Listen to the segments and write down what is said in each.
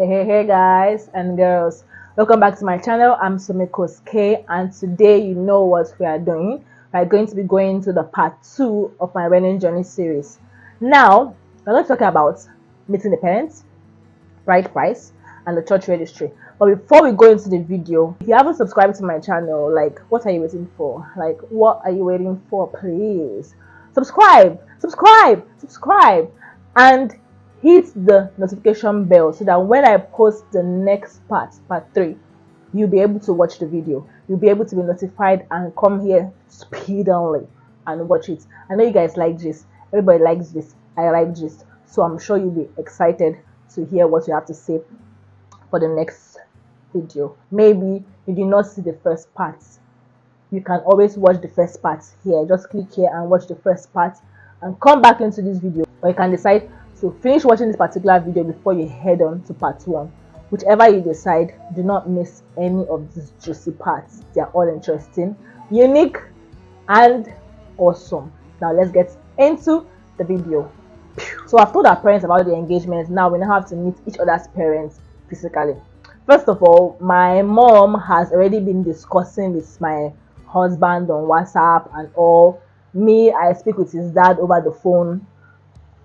Hey guys and girls, welcome back to my channel. I'm Sumikos K, and today you know what we are doing. We are going to be going to the part 2 of my wedding journey series. Now we're going to talk about meeting the parents, bride price, and the church registry. But before we go into the video, if you haven't subscribed to my channel, like, what are you waiting for? Like, what are you waiting for? Please subscribe, and hit the notification bell so that when I post the next part 3, you'll be able to watch the video. You'll be able to be notified and come here speedily and watch it. I know you guys like this. Everybody likes this. I like this. So I'm sure you'll be excited to hear what you have to say for the next video. Maybe you did not see the first part. You can always watch the first part here. Just click here and watch the first part and come back into this video. Or you can decide to finish watching this particular video before you head on to part 1. Whichever you decide, do not miss any of these juicy parts. They are all interesting, unique, and awesome. Now let's get into the video. So I've told our parents about the engagement. Now we now have to meet each other's parents physically. First of all, my mom has already been discussing with my husband on WhatsApp and all. Me, I speak with his dad over the phone.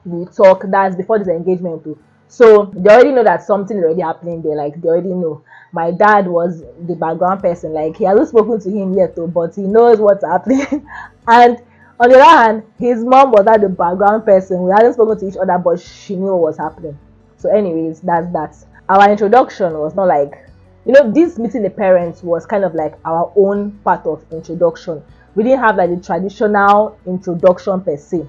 We talk. That's before this engagement too. So they already know that something is already happening there. Like, they already know. My dad was the background person. Like, he hasn't spoken to him yet though, but he knows what's happening. And on the other hand, his mom was not the background person. We hadn't spoken to each other, but she knew what was happening. So anyways, that's that. Our introduction was not like, this meeting the parents was kind of like our own part of introduction. We didn't have like the traditional introduction per se.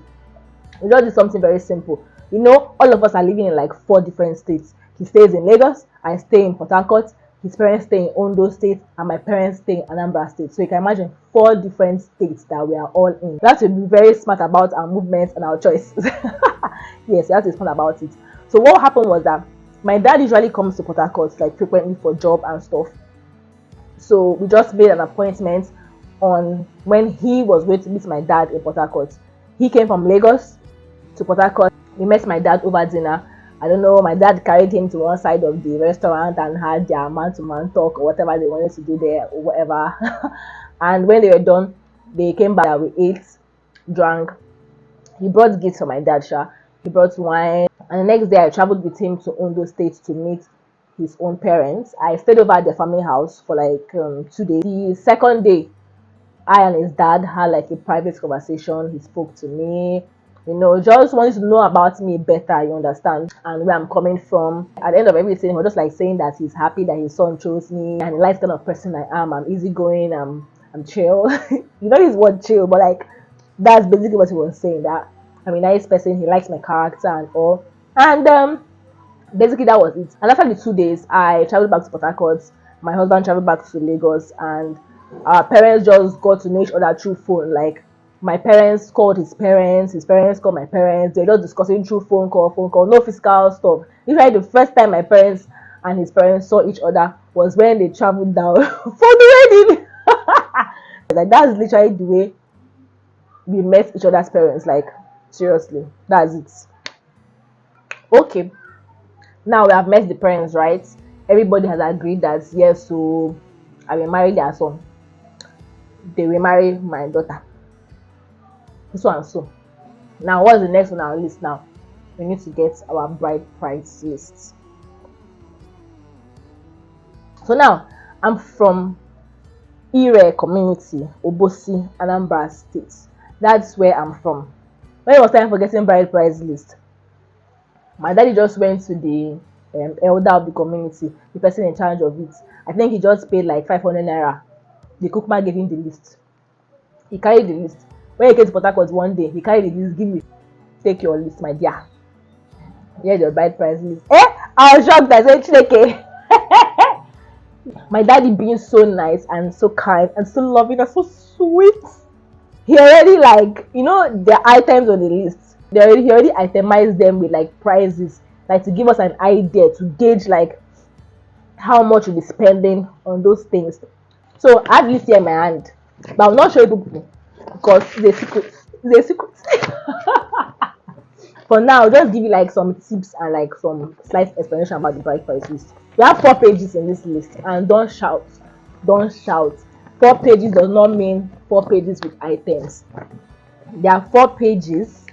We just did something very simple. All of us are living in like 4 different states. He stays in Lagos, I stay in Port Harcourt, his parents stay in Ondo State, and my parents stay in Anambra State. So you can imagine 4 different states that we are all in. We have to be very smart about our movements and our choices. Yes, we have to be smart about it. So what happened was that my dad usually comes to Port Harcourt like frequently for job and stuff. So we just made an appointment on when he was going to meet my dad in Port Harcourt. He came from Lagos to Port Harcourt. We met my dad over dinner. I don't know, my dad carried him to one side of the restaurant and had their man-to-man talk or whatever they wanted to do there or whatever. And when they were done, they came back. We ate, drank. He brought gifts for my dad, he brought wine. And the next day I traveled with him to Ondo State to meet his own parents. I stayed over at their family house for like 2 days. The second day, I and his dad had like a private conversation. He spoke to me, just wanted to know about me better, you understand, and where I'm coming from. At the end of everything, he was just like saying that he's happy that his son chose me and he likes the kind of person I am. I'm easygoing, I'm chill. His word chill, but like that's basically what he was saying, that I'm a nice person, he likes my character and all. And basically that was it. And after the 2 days, I traveled back to Port Harcourt. My husband traveled back to Lagos, and our parents just got to know each other through phone. Like, my parents called his parents called my parents. They were just discussing through phone call, no physical stuff. Usually the first time my parents and his parents saw each other was when they traveled down for the wedding. Like, that's literally the way we met each other's parents. Like, seriously, that's it. Okay, now we have met the parents, right? Everybody has agreed that yes, so I will marry their son. They will marry my daughter. So and so. Now, what's the next on our list now? We need to get our bride price list. So now, I'm from Ire community, Obosi, Anambra State. That's where I'm from. When it was time for getting bride price list, my daddy just went to the elder of the community, the person in charge of it. I think he just paid like 500 naira. The cookman gave him the list. He carried the list. When he came to Port Harcourt one day, he carried the list. Give me, take your list, my dear. Here's your bride price list. I was shocked. I said, Chineke. My daddy being so nice and so kind and so loving and so sweet. He already the items on the list. He already itemized them with like prices, like to give us an idea to gauge like how much we'll be spending on those things. So I have list here in my hand, but I'm not sure people because it's a secret. For for now, just give you like some tips and like some slight explanation about the bride price list. We have 4 pages in this list, and don't shout, don't shout. 4 pages does not mean 4 pages with items. There are 4 pages,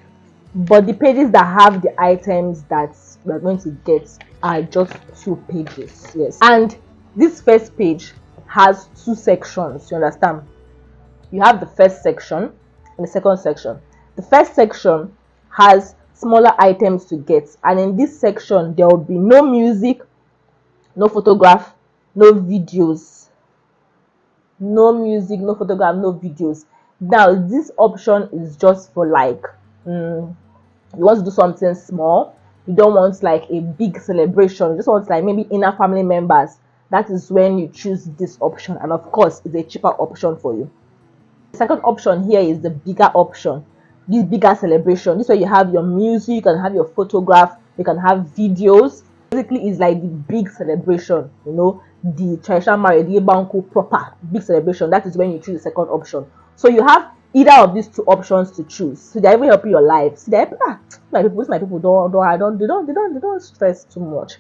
but the pages that have the items that we're going to get are just 2 pages. Yes, and this first page has 2 sections. You understand? You have the first section and the second section. The first section has smaller items to get, and in this section there will be no music, no photograph, no videos. No music, no photograph, no videos. Now this option is just for like you want to do something small, you don't want like a big celebration, you just want like maybe inner family members. That is when you choose this option, and of course it's a cheaper option for you. The second option here is the bigger option, this bigger celebration. This way you have your music, you can have your photograph, you can have videos. Basically it's like the big celebration, you know, the traditional marriage, the banku proper big celebration. That is when you choose the second option. So you have either of these 2 options to choose. So they're even helping your life. See, my people don't stress too much.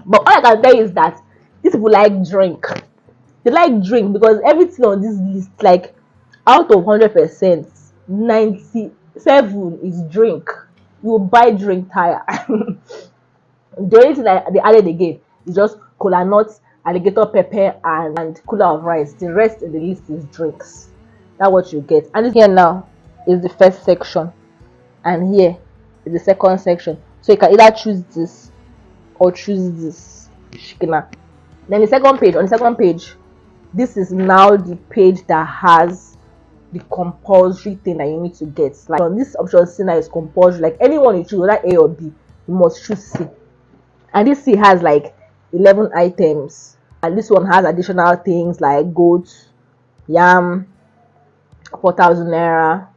But all I can tell you is that these people like drink. They like drink because everything on this list, like out of 100%, 97 is drink. You will buy drink tire. The only thing that they added again is just cola nuts, alligator pepper, and cooler of rice. The rest in the list is drinks. That's what you get. And this here now is the first section, and here is the second section. So you can either choose this or choose this. Then on the second page, this is now the page that has the compulsory thing that you need to get. Like on this option C now is compulsory. Like anyone you choose, whether A or B, you must choose C. And this C has like 11 items, and this one has additional things like goat, yam, 4,000 naira,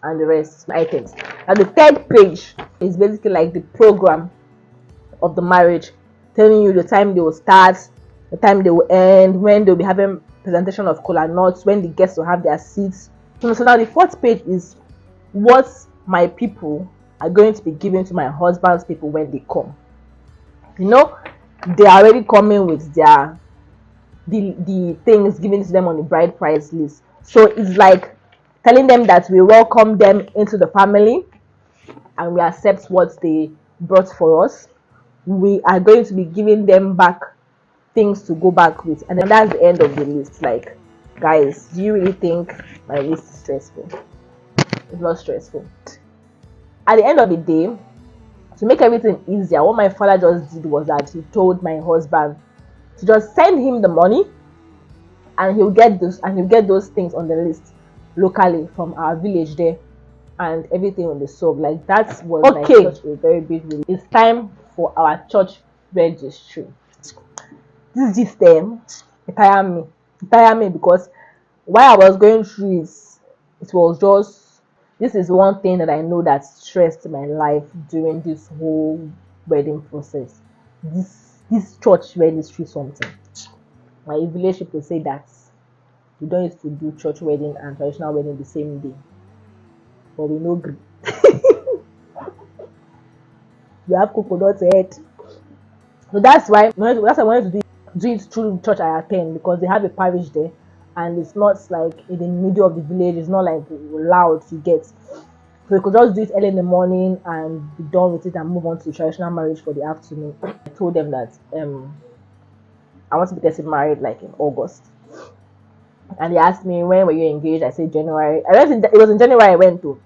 and the rest items. And the third page is basically like the program of the marriage, telling you the time they will start, the time they will end, when they'll be having presentation of kola nuts, when the guests will have their seats. So now the fourth page is what my people are going to be giving to my husband's people when they come. You know, they are already coming with their the things given to them on the bride price list. So it's like telling them that we welcome them into the family and we accept what they brought for us. We are going to be giving them back things to go back with, and then that's the end of the list. Like, guys, do you really think my list is stressful? It's not stressful. At the end of the day, to make everything easier, what my father just did was that he told my husband to just send him the money, and he'll get those things on the list locally from our village there, and everything will be solved. Like, that was okay. Like such a very big relief. It's time for our church registry. This system it tired me because while I was going through it was just, this is one thing that I know that stressed my life during this whole wedding process. This church registry something. My village people say that we don't used to do church wedding and traditional wedding the same day, but we no agree. We have coconut head, so that's why I wanted to do it through church I attend, because they have a parish there and it's not like in the middle of the village. It's not like loud to get. So you could just do it early in the morning and be done with it and move on to traditional marriage for the afternoon. I told them that I want to be getting married like in August. And they asked me, when were you engaged? I said January. It was in January I went to.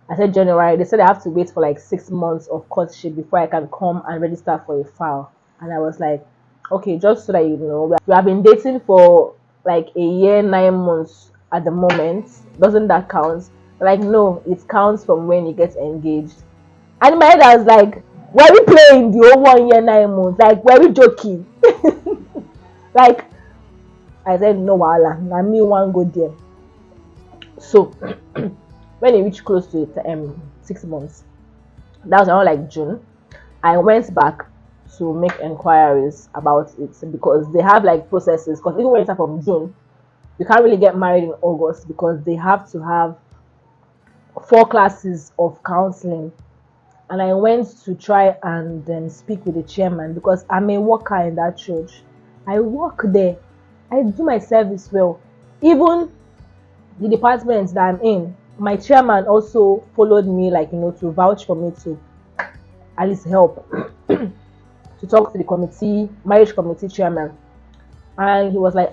I said January. They said I have to wait for like 6 months of courtship before I can come and register for a file. And I was like, okay, just so that you know, we have been dating for like a year, 9 months at the moment. Doesn't that count? Like, no, it counts from when you get engaged. And in my head I was like, were we playing the whole 1 year, 9 months? Like, were we joking? Like, I said, no, wala, na me one go there. So when it reached close to 6 months, that was around like June, I went back to make inquiries about it, because they have like processes. Because even when you start from June, you can't really get married in August, because they have to have 4 classes of counseling, and I went to try and speak with the chairman because I'm a worker in that church. I work there. I do my service well. Even the department that I'm in, my chairman also followed me, like, to vouch for me, to at least help to talk to the marriage committee chairman. And he was like,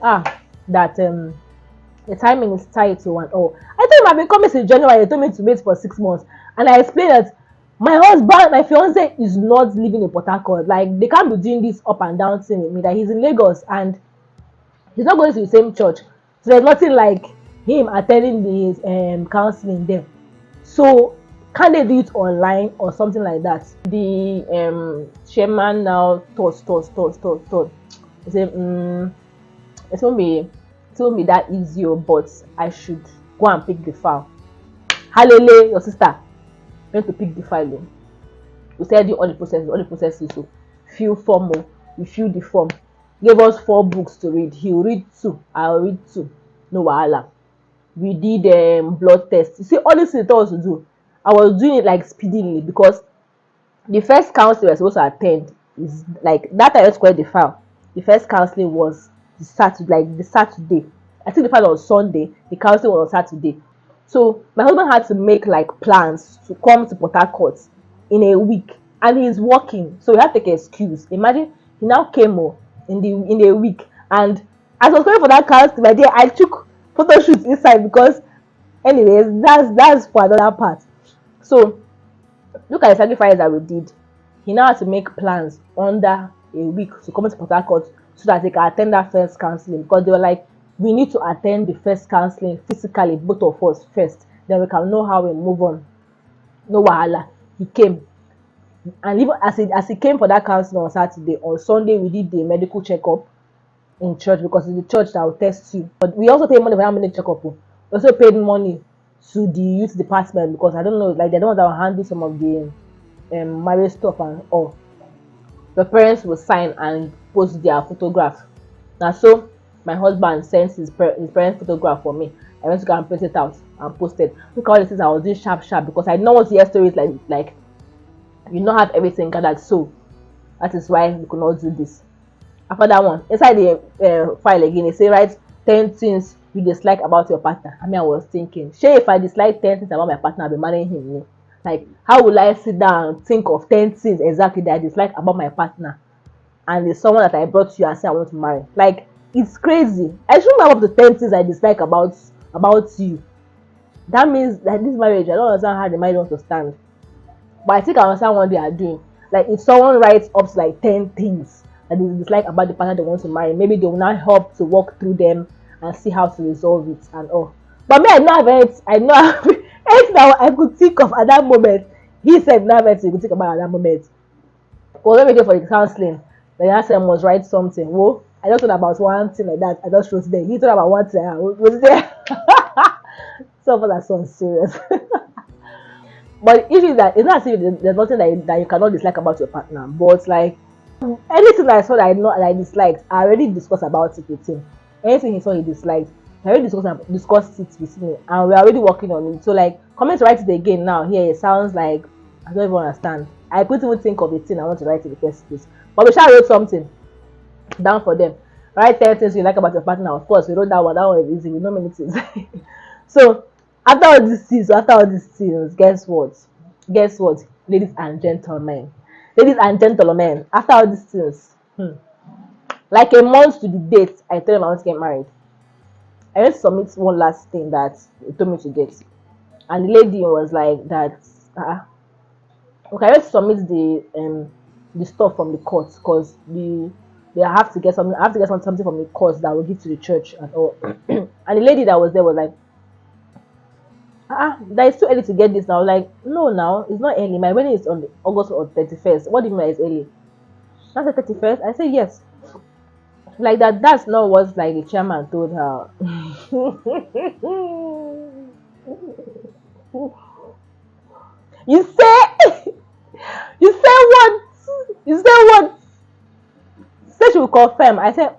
that the timing is tight to and all. I told him I've been coming since January. He told me to wait for 6 months. And I explained that my fiance is not living in Port Harcourt. Like, they can't be doing this up and down thing with me. That he's in Lagos and he's not going to the same church. So there's nothing like him attending his counseling there. So can they do it online or something like that? The chairman now thought. He said, it won't be that easy, but I should go and pick the file. Hallelujah, your sister went to pick the file. We said all the processes. So fill form, we fill the form. Gave us 4 books to read. He'll read 2, I'll read 2. No wahala. We did blood tests. You see, all these things I was to do, I was doing it like speedily because the first counseling we were supposed to attend is like that. I just quite the file. The first counseling was the Saturday. I think the file was Sunday. The counseling was on Saturday. So my husband had to make like plans to come to Port Harcourt in a week, and he's working, so he had to take an excuse. Imagine he now came in a week, and as I was going for that counseling, my dear, I took photo shoots inside because, anyways, that's for another part. So look at the sacrifice that we did. He now had to make plans under a week to come to Port Harcourt so that they can attend that first counseling, because they were like, we need to attend the first counseling physically, both of us first, then we can know how we move on. No wahala. He came, and even as he came for that counseling on Saturday, on Sunday we did the medical checkup in church, because it's the church that will test you. But we also paid money for that medical checkup. We also paid money to the youth department, because I don't know, like, they're the ones that will handle some of the marriage stuff and all. The parents will sign and post their photograph. Now, so my husband sent his parents' photograph for me. I went to go and print it out and post it. Look at all the things I was doing sharp, because I know what the story is like. You don't have everything gathered, so that is why we could not do this. After that one, inside the file again, they say write 10 things you dislike about your partner. I was thinking, if I dislike 10 things about my partner, I'll be marrying him. Like, how will I sit down and think of 10 things exactly that I dislike about my partner, and it's someone that I brought to you and say I want to marry? Like, it's crazy. I shouldn't have up to 10 things I dislike about you. That means that this marriage, I don't understand how the marriage wants to stand. But I think I understand what they are doing. Like, if someone writes up to like 10 things that they dislike about the partner they want to marry, maybe they will not help to walk through them and see how to resolve it and all. But me, I know anything that I could think of at that moment. He said not anything he could think about at that moment. Well, let me go for the counseling. The answer must write something. Whoa, I just thought about one thing like that. I just wrote there. He thought about one thing. I was there. So for that sounds serious. But the issue is that it's not as if there's nothing that you cannot dislike about your partner. But like, anything that I saw that I disliked, I already discussed about it with him. Anything he saw he disliked, I already discussed it with me, and we're already working on it. So like, coming to write it again now, here it sounds like I don't even understand. I couldn't even think of a thing I want to write in the first place. But we shall wrote something down for them. Write 10 things you like about your partner. Of course, we wrote that one. That one is easy. We know many things. So after all these things, guess what? Ladies and gentlemen, after all these things, like a month to the date, I told him I want to get married. I went to submit one last thing that he told me to get, and the lady was like that. Okay, I went to submit the stuff from the court, because they have to get something. I have to get something from the court that will give to the church and all. And the lady that was there was like, that is too early to get this now. Like, no, now it's not early. My wedding is on the August or 31st. What do you mean it's early? Not the 31st. I say yes. Like that's not what like the chairman told her. you say what? You say what? Say she will confirm. I said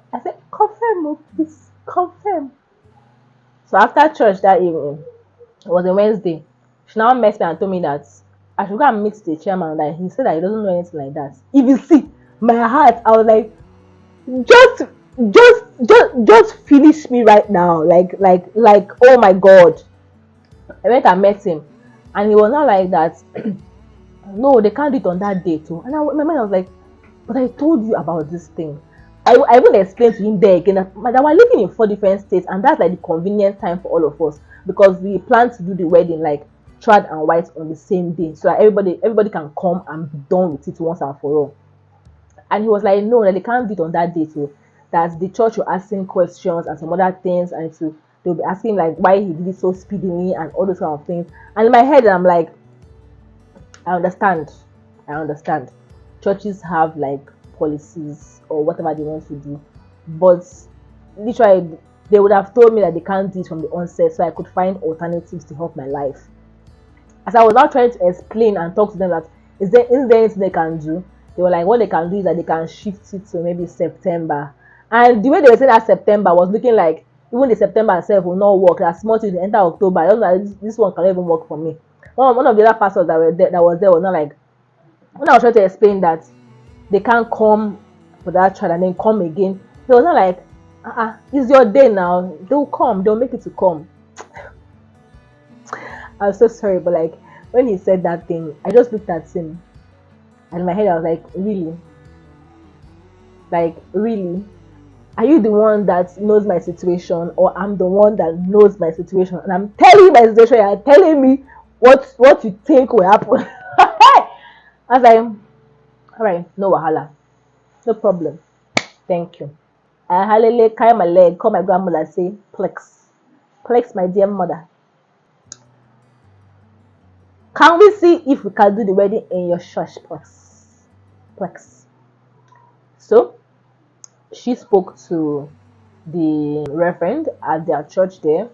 confirm, oh, please confirm. So after church that evening, it was a Wednesday, She now met me and told me that I should go and meet the chairman. That he said that he doesn't know anything like that. If you see my heart, I was like, just just finish me right now. Like oh my god. I went and met him, and he was not like that. No, they can't do it on that day too. And my mind was like, but I told you about this thing. I even explained to him there again that we're living in 4 different states, and that's like the convenient time for all of us, because we plan to do the wedding like trad and white on the same day, so that everybody can come and be done with it once and for all. And he was like, no, that they can't do it on that day too. That the church were asking questions and some other things, and they'll be asking like why he did it so speedily and all those kind of things. And in my head, I'm like, I understand. I understand. Churches have like policies or whatever they want to do, but literally they would have told me that they can't do it from the onset, so I could find alternatives to help my life. As I was now trying to explain and talk to them that is there anything they can do, they were like, what they can do is that they can shift it to maybe September. And the way they were saying that September was looking like even the September itself will not work. As much as the enter October, I don't know, this one cannot even work for me. One of the other pastors that was not like, when I was trying to explain that they can't come for that child and then come again, they was not like, it's your day now. They'll come, they'll make it to come. I'm so sorry, but like when he said that thing, I just looked at him, and in my head I was like, really? Like, really? Are you the one that knows my situation, or I'm the one that knows my situation? And I'm telling you my situation, you're telling me what you think will happen. I was like, all right, no wahala, no problem, thank you. I hallelujah carry my leg, call my grandmother, say, Plex, Plex, my dear mother. Can we see if we can do the wedding in your church, Plex? Plex. So she spoke to the reverend at their church there,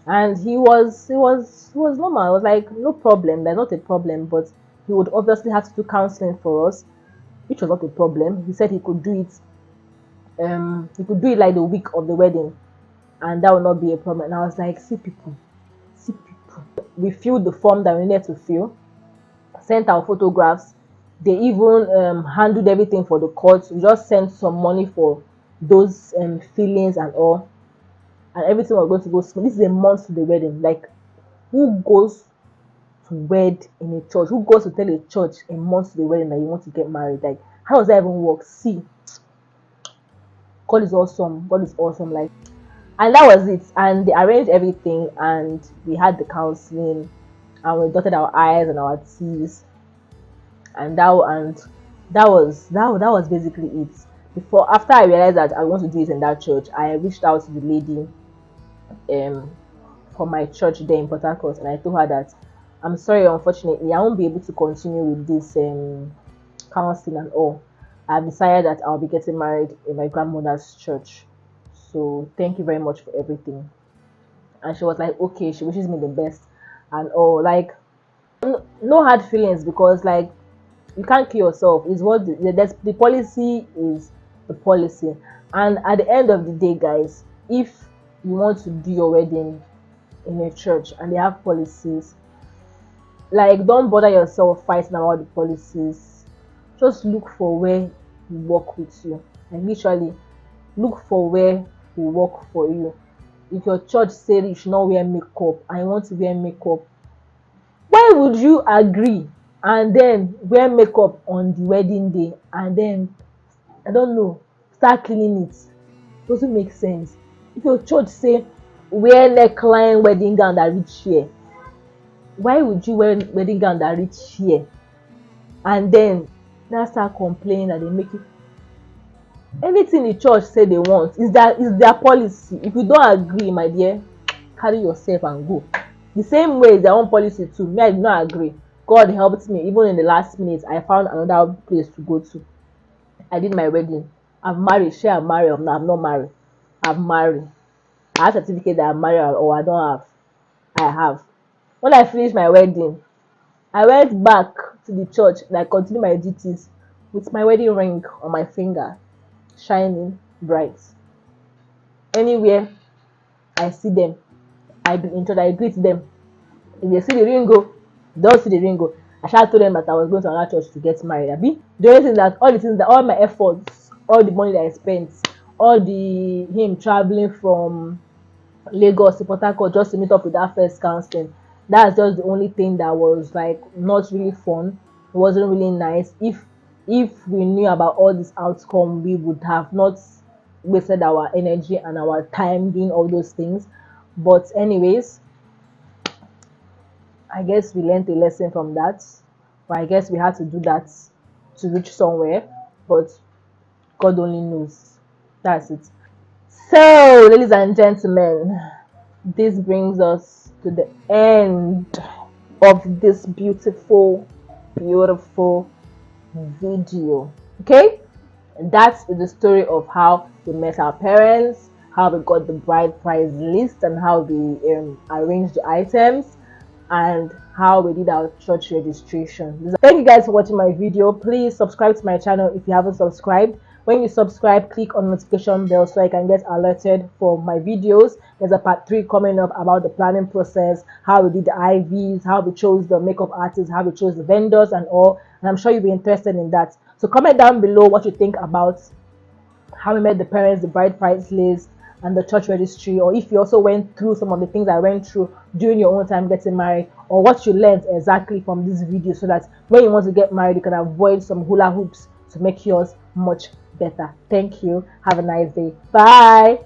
and he was normal. I was like, no problem, there's not a problem, but he would obviously have to do counseling for us, which was not a problem. He said he could do it. He could do it like the week of the wedding, and that would not be a problem. And I was like, see people. We filled the form that we needed to fill, sent our photographs. They even handled everything for the court. We just sent some money for those fillings and all, and everything was going to go smooth. This is a month to the wedding. Like, who goes to wed in a church? Who goes to tell a church a month to the wedding that you want to get married? Like, how does that even work? See, God is awesome. God is awesome. Like, and that was it. And they arranged everything, and we had the counseling, and we dotted our I's and our T's, and that was basically it. Before After I realized that I want to do it in that church, I reached out to the lady um for my church there in Port Harcourt, and I told her that I'm sorry, unfortunately I won't be able to continue with this counseling and all. I've decided that I'll be getting married in my grandmother's church, so thank you very much for everything. And she was like, okay, she wishes me the best and all. Like, no hard feelings, because like you can't kill yourself. Is what the policy is, the policy. And at the end of the day, guys, if you want to do your wedding in a church and they have policies, like, don't bother yourself fighting about the policies. Just look for where will work with you, and literally look for where will work for you. If your church said you should not wear makeup and you want to wear makeup, why would you agree and then wear makeup on the wedding day and then, I don't know, start cleaning it? Doesn't make sense. If your church say wear neckline wedding gown that reach here, why would you wear wedding gown that reach here and then now start complaining that they make it? Anything the church say they want is their policy. If you don't agree, my dear, carry yourself and go. The same way is their own policy too. Me, I did not agree. God helped me. Even in the last minute, I found another place to go to. I did my wedding. I'm married. Sure, I'm married. I'm not married. I'm married. I have a certificate that I'm married, or I don't have. I have. When I finished my wedding, I went back to the church and I continued my duties with my wedding ring on my finger, shining bright. Anywhere I see them, I greet them. If they see the ring go, don't see the ring go. I shall told them that I was going to another church to get married. Abi, the only thing that all my efforts, all the money that I spent, all the him traveling from Lagos to Port Harcourt just to meet up with that first counseling. That's just the only thing that was like not really fun. It wasn't really nice. If we knew about all this outcome, we would have not wasted our energy and our time doing all those things. But anyways, I guess we learned a lesson from that. But I guess we had to do that to reach somewhere. But God only knows. That's it. So, ladies and gentlemen, this brings us to the end of this beautiful, beautiful video. Okay, that is the story of how we met our parents, how we got the bride price list, and how we arranged the items, and how we did our church registration. Thank you guys for watching my video. Please subscribe to my channel if you haven't subscribed. When you subscribe, click on notification bell so I can get alerted for my videos. There's a part 3 coming up about the planning process, how we did the IVs, how we chose the makeup artists, how we chose the vendors and all. And I'm sure you'll be interested in that. So comment down below what you think about how we met the parents, the bride price list, and the church registry, or if you also went through some of the things I went through during your own time getting married, or what you learned exactly from this video, so that when you want to get married, you can avoid some hula hoops to make yours much better. Thank you. Have a nice day. Bye.